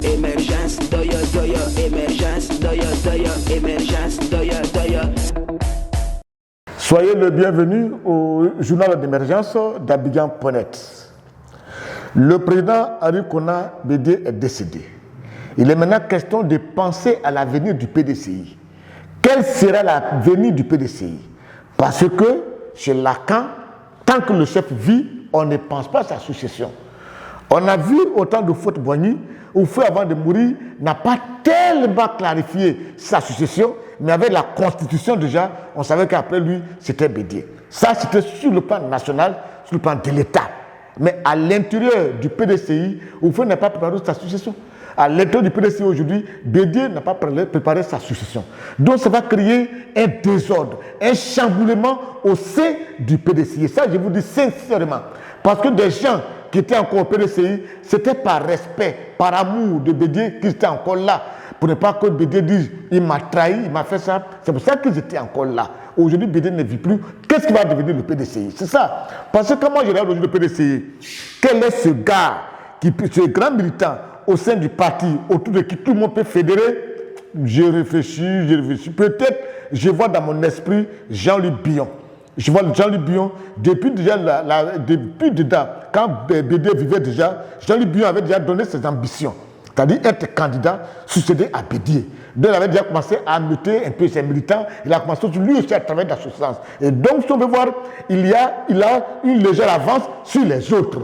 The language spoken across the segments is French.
Émergence, doya, doya, émergence, doya, doya, émergence, doya, doya. Soyez le bienvenu au journal d'émergence d'Abidjan.net. Le président Henri Konan Bédié est décédé. Il est maintenant question de penser à l'avenir du PDCI. Quel sera l'avenir du PDCI? Parce que chez Lacan, tant que le chef vit, on ne pense pas à sa succession. On a vu autant de fautes Boigny, où Feu avant de mourir n'a pas tellement clarifié sa succession, mais avec la constitution déjà, on savait qu'après lui, c'était Bédié. Ça, c'était sur le plan national, sur le plan de l'État. Mais à l'intérieur du PDCI, Feu n'a pas préparé sa succession. À l'intérieur du PDCI aujourd'hui, Bédié n'a pas préparé sa succession. Donc ça va créer un désordre, un chamboulement au sein du PDCI. Ça, je vous dis sincèrement. Parce que des gens qui étaient encore au PDCI, c'était par respect, par amour de Bédié qu'ils étaient encore là. Pour ne pas que Bédié dise, il m'a trahi, il m'a fait ça. C'est pour ça qu'ils étaient encore là. Aujourd'hui, Bédié ne vit plus. Qu'est-ce qui va devenir le PDCI? C'est ça. Parce que quand moi je regarde aujourd'hui le PDCI, quel est ce gars, ce grand militant au sein du parti, autour de qui tout le monde peut fédérer? Je réfléchis. Peut-être, je vois dans mon esprit Jean-Louis Billon. Je vois Jean-Louis Billon, depuis dedans, quand Bédié vivait déjà, Jean-Louis Billon avait déjà donné ses ambitions, c'est-à-dire être candidat, succéder à Bédié. Donc il avait déjà commencé à noter un peu ses militants, il a commencé lui aussi à travailler dans ce sens. Et donc, si on veut voir, il a une légère avance sur les autres.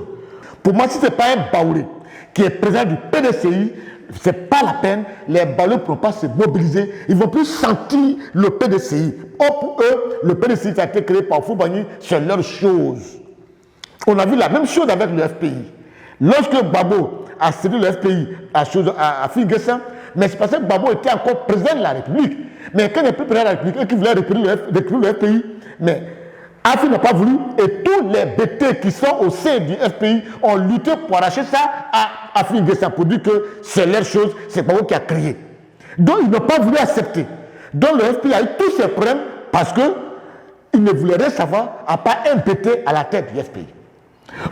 Pour moi, si ce n'est pas un Baoulé qui est président du PDCI, ce n'est pas la peine, les Baoulés ne pourront pas se mobiliser, ils ne vont plus sentir le PDCI. Or, pour eux, le PDCI a été créé par Fou-Boigny, c'est leur chose. On a vu la même chose avec le FPI. Lorsque Gbagbo a cédé le FPI à Figuessin, mais c'est parce que Gbagbo était encore président de la République. Mais quand il n'est plus président de la République et qu'il voulait recruter le FPI, mais Afi n'a pas voulu et tous les BT qui sont au sein du FPI ont lutté pour arracher ça à Figuessin pour dire que c'est leur chose, c'est Gbagbo qui a créé. Donc ils n'ont pas voulu accepter. Donc le FPI a eu tous ces problèmes parce qu'il ne voulait rien savoir à part un BT à la tête du FPI.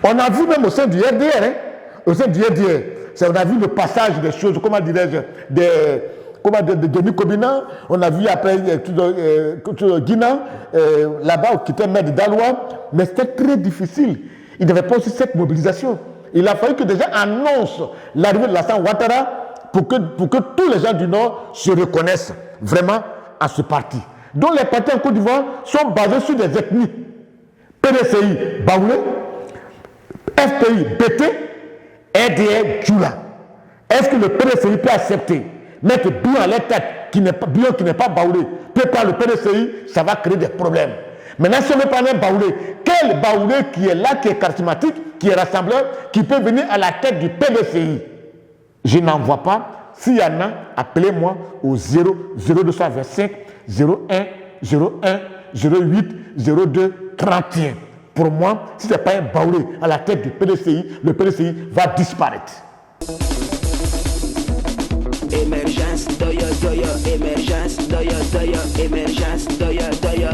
On a vu même au sein du RDR, au sein du RDR, on a vu le passage des choses, comment dirais-je, de Denis Kobina, on a vu après Guinan, là-bas, qui était maire de Daloa, mais c'était très difficile. Il n'avait pas aussi cette mobilisation. Il a fallu que des gens annoncent l'arrivée de Lassana Ouattara pour que tous les gens du Nord se reconnaissent vraiment à ce parti. Donc les partis en Côte d'Ivoire sont basés sur des ethnies. PDCI, Baoulé, FPI, BT, RDR, Djoula. Est-ce que le PDCI peut accepter mettre Bion à la tête, Bion qui n'est pas Baoulé, peut pas le PDCI, ça va créer des problèmes. Maintenant, si on veut parler de Baoulé, quel Baoulé qui est là, qui est charismatique, qui est rassembleur, qui peut venir à la tête du PDCI? Je n'en vois pas. S'il y en a, appelez-moi au 0225 01 01 08 02 31. Pour moi, si ce n'est pas un Baoulé à la tête du PDCI, le PDCI va disparaître. Émergence, doya, doya, émergence, doya, doya, émergence, doya, doya.